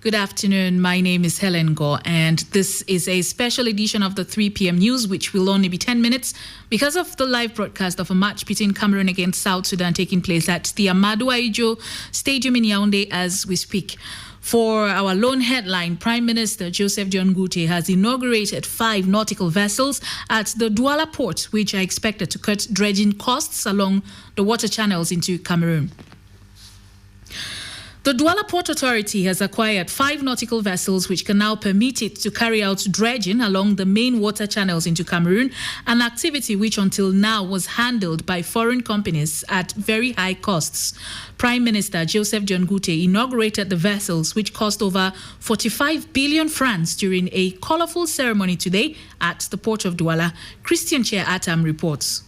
Good afternoon. My name is Helen Gore, and this is a special edition of the 3 p.m. news, which will only be 10 minutes because of the live broadcast of a match between Cameroon against South Sudan taking place at the Amadou Ahidjo Stadium in Yaoundé as we speak. For our lone headline, Prime Minister Joseph John Gute has inaugurated 5 nautical vessels at the Douala port, which are expected to cut dredging costs along the water channels into Cameroon. The Douala Port Authority has acquired 5 nautical vessels which can now permit it to carry out dredging along the main water channels into Cameroon, an activity which until now was handled by foreign companies at very high costs. Prime Minister Joseph John Gute inaugurated the vessels, which cost over 45 billion francs, during a colorful ceremony today at the port of Douala. Christian Chair Atam reports.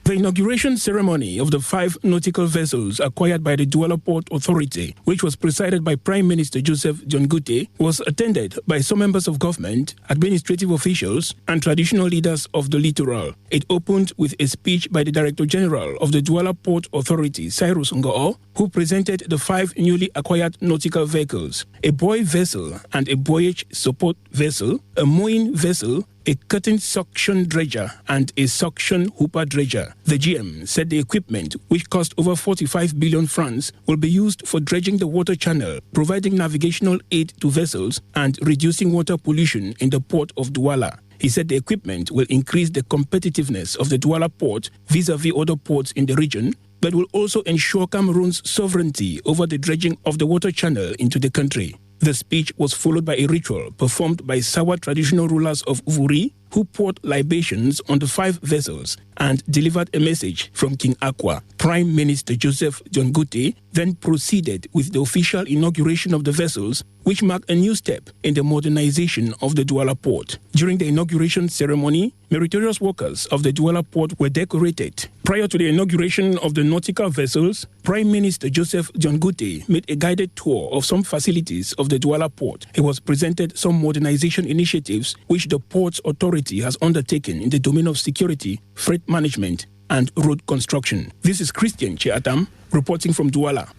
The inauguration ceremony of the 5 nautical vessels acquired by the Douala Port Authority, which was presided by Prime Minister Joseph John Gute, was attended by some members of government, administrative officials, and traditional leaders of the littoral. It opened with a speech by the Director General of the Douala Port Authority, Cyrus Ngoo, who presented the 5 newly acquired nautical vehicles: a buoy vessel and a buoyage support vessel, a mooring vessel, a cutting suction dredger, and a suction hooper dredger. The GM said the equipment, which cost over 45 billion francs, will be used for dredging the water channel, providing navigational aid to vessels, and reducing water pollution in the port of Douala. He said the equipment will increase the competitiveness of the Douala port vis-à-vis other ports in the region, but will also ensure Cameroon's sovereignty over the dredging of the water channel into the country. The speech was followed by a ritual performed by Sawa traditional rulers of Uvuri, who poured libations on the 5 vessels and delivered a message from King Aqua. Prime Minister Joseph John Gute then proceeded with the official inauguration of the vessels, which marked a new step in the modernization of the Douala port. During the inauguration ceremony, meritorious workers of the Douala port were decorated. Prior to the inauguration of the nautical vessels, Prime Minister Joseph John Gute made a guided tour of some facilities of the Douala port. He was presented some modernization initiatives which the Ports Authority has undertaken in the domain of security, freight management, and road construction. This is Christian Chiatam reporting from Douala.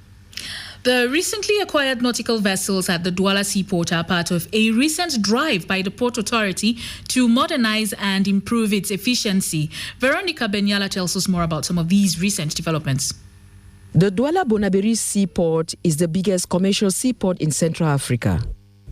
The recently acquired nautical vessels at the Douala seaport are part of a recent drive by the Port Authority to modernize and improve its efficiency. Veronica Benyala tells us more about some of these recent developments. The Douala Bonaberi seaport is the biggest commercial seaport in Central Africa.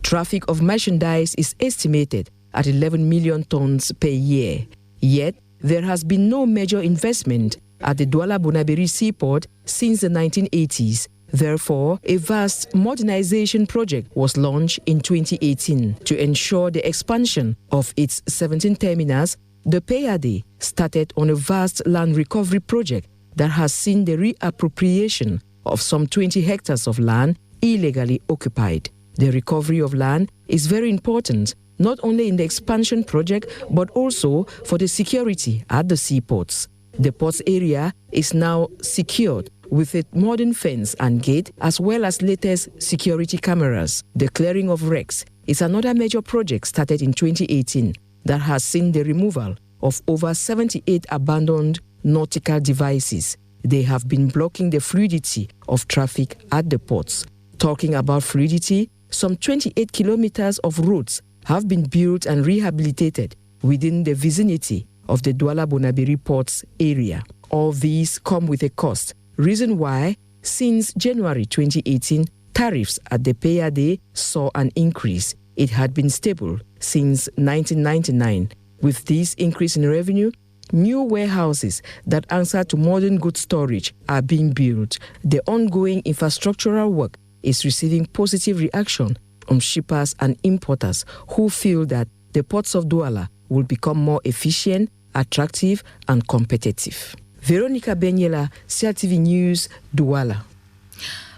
Traffic of merchandise is estimated at 11 million tons per year. Yet, there has been no major investment at the Douala Bonaberi seaport since the 1980s. Therefore, a vast modernization project was launched in 2018 to ensure the expansion of its 17 terminals. The PAD started on a vast land recovery project that has seen the reappropriation of some 20 hectares of land illegally occupied. The recovery of land is very important, not only in the expansion project, but also for the security at the seaports. The ports area is now secured with a modern fence and gate, as well as latest security cameras. The clearing of wrecks is another major project started in 2018 that has seen the removal of over 78 abandoned nautical devices. They have been blocking the fluidity of traffic at the ports. Talking about fluidity, some 28 kilometers of roads have been built and rehabilitated within the vicinity of the Douala Bonaberi ports area. All these come with a cost, reason why, since January 2018, tariffs at the PAD saw an increase. It had been stable since 1999. With this increase in revenue, new warehouses that answer to modern goods storage are being built. The ongoing infrastructural work is receiving positive reaction from shippers and importers who feel that the ports of Douala will become more efficient, attractive, and competitive. Veronica Benyela, CRTV News, Douala.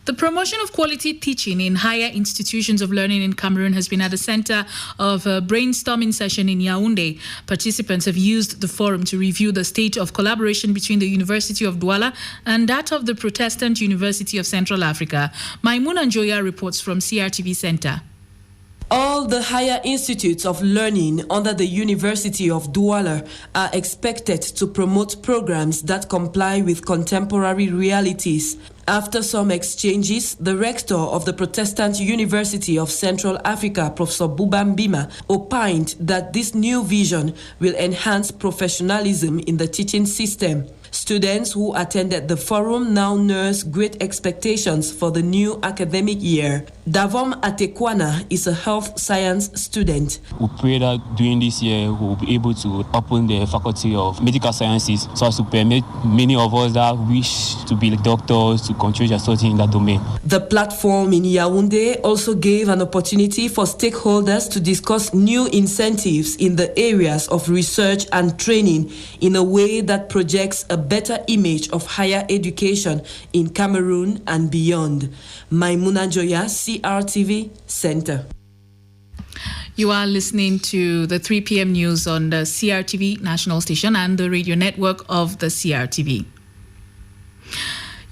The promotion of quality teaching in higher institutions of learning in Cameroon has been at the center of a brainstorming session in Yaoundé. Participants have used the forum to review the state of collaboration between the University of Douala and that of the Protestant University of Central Africa. Maimouna Njoya reports from CRTV Center. All the higher institutes of learning under the University of Douala are expected to promote programs that comply with contemporary realities. After some exchanges, the rector of the Protestant University of Central Africa, Professor Buba Mbima, opined that this new vision will enhance professionalism in the teaching system. Students who attended the forum now nurse great expectations for the new academic year. Davom Atekwana is a health science student. We pray that during this year we will be able to open the faculty of medical sciences so as to permit many of us that wish to be doctors to continue their study in that domain. The platform in Yaoundé also gave an opportunity for stakeholders to discuss new incentives in the areas of research and training in a way that projects a better image of higher education in Cameroon and beyond. Maimuna Joya, CRTV Center. You are listening to the 3 p.m. news on the CRTV national station and the radio network of the CRTV.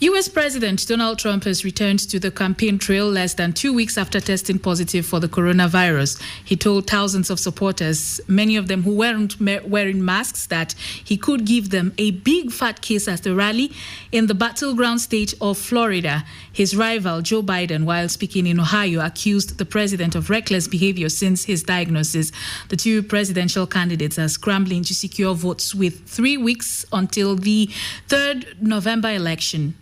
U.S. President Donald Trump has returned to the campaign trail less than 2 weeks after testing positive for the coronavirus. He told thousands of supporters, many of them who weren't wearing masks, that he could give them a big fat kiss at the rally in the battleground state of Florida. His rival, Joe Biden, while speaking in Ohio, accused the president of reckless behavior since his diagnosis. The two presidential candidates are scrambling to secure votes with 3 weeks until the 3rd November election.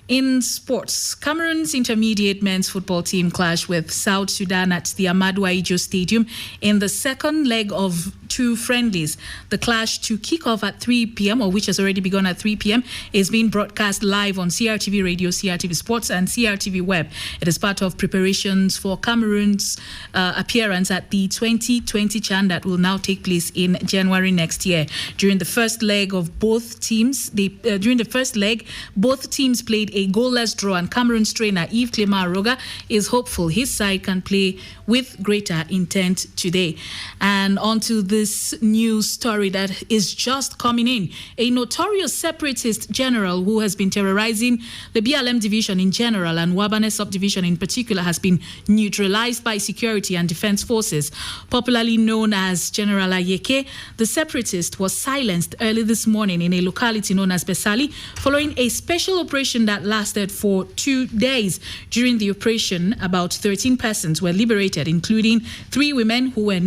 In sports, Cameroon's intermediate men's football team clashed with South Sudan at the Ambazonia Stadium in the second leg of two friendlies. The clash, to kick off at 3 p.m., or which has already begun at 3 p.m., is being broadcast live on CRTV Radio, CRTV Sports, and CRTV Web. It is part of preparations for Cameroon's appearance at the 2020 CHAN that will now take place in January next year. During the first leg, both teams played a goalless draw, and Cameroon's trainer Yves Clément Aroga is hopeful his side can play with greater intent today. And on to this news story that is just coming in. A notorious separatist general who has been terrorizing the BLM division in general and Wabane subdivision in particular has been neutralized by security and defense forces. Popularly known as General Ayeke, the separatist was silenced early this morning in a locality known as Besali following a special operation that lasted for 2 days. During the operation, about 13 persons were liberated, including 3 women who were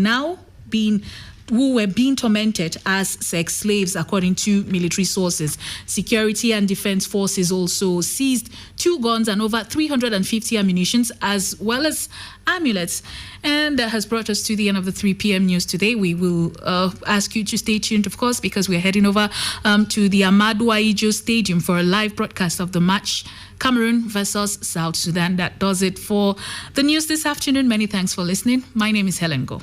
being tormented as sex slaves, according to military sources. Security and defense forces also seized 2 guns and over 350 ammunition, as well as amulets. And that has brought us to the end of the 3 p.m. news today. We will ask you to stay tuned, of course, because we're heading over to the Ambazonia Stadium for a live broadcast of the match, Cameroon versus South Sudan. That does it for the news this afternoon. Many thanks for listening. My name is Helen Go.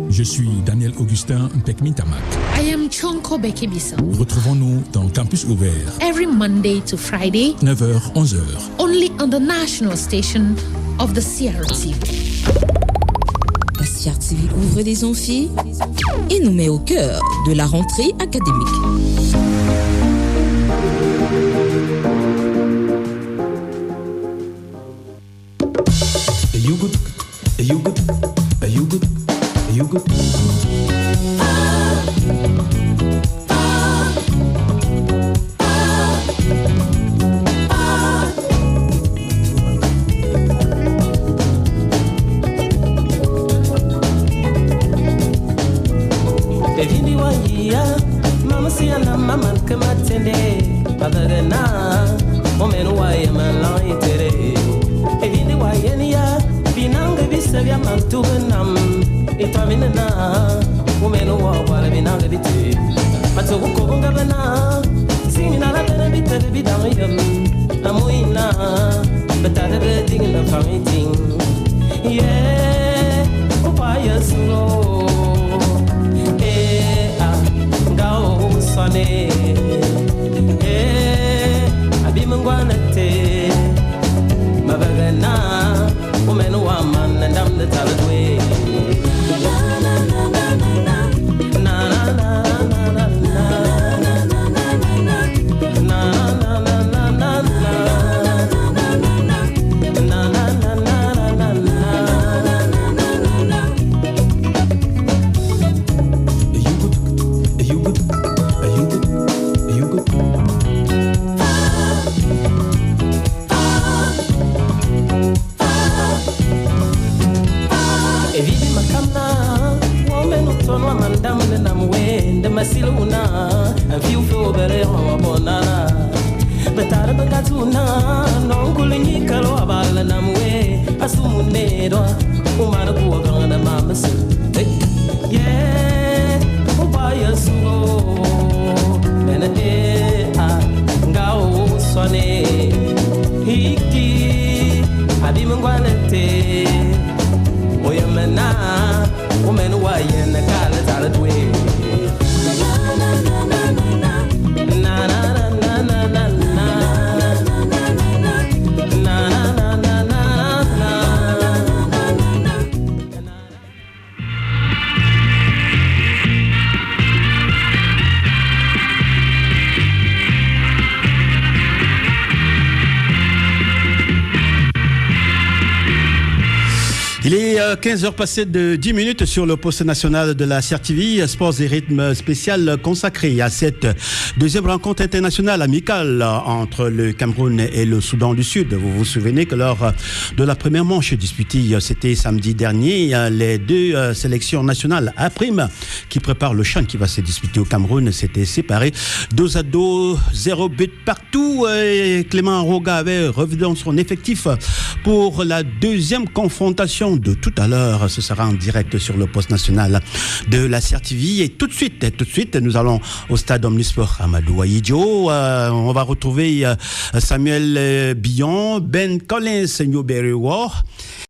Je suis Daniel Augustin Mpekmintamak. I am Chonko Bekibisa. Retrouvons-nous dans Campus Ouvert. Every Monday to Friday, 9h, 11h. Only on the national station of the CRTV. La CRTV ouvre des amphis et nous met au cœur de la rentrée académique. Are you good? Are you good? Are you good? Are you good? Evindi wanya, mama siana mama kamatende, badagana, omenu waya malaitere. Evindi wanya, binanga bisabya mantubenam, itaminana, omenu wala binanga bitu. Matogo kobonga bana, singina la bana bitere bidangayam, amoina, betade beding na famiting. Yeah, opaya sulo. Abimangwanate Mabagana woman woman and I'm the talent way. Na te oyamena woman wayen kala talatwe na na na na na Il est 15h passées de 10 minutes sur le poste national de la CRTV, Sports et rythme spécial consacré à cette deuxième rencontre internationale amicale entre le Cameroun et le Soudan du Sud. Vous vous souvenez que lors de la première manche disputée, c'était samedi dernier, les deux sélections nationales A' qui préparent le CHAN qui va se disputer au Cameroun s'étaient séparés 2-2, 0 but partout. Et Clément Roga avait revenu dans son effectif pour la deuxième confrontation de tout à l'heure. Ce sera en direct sur le poste national de la CRTV. Et tout de suite, nous allons au stade Omnisport Amadou Ahidjo. On va retrouver Samuel Billon, Ben Collins, Newberry War.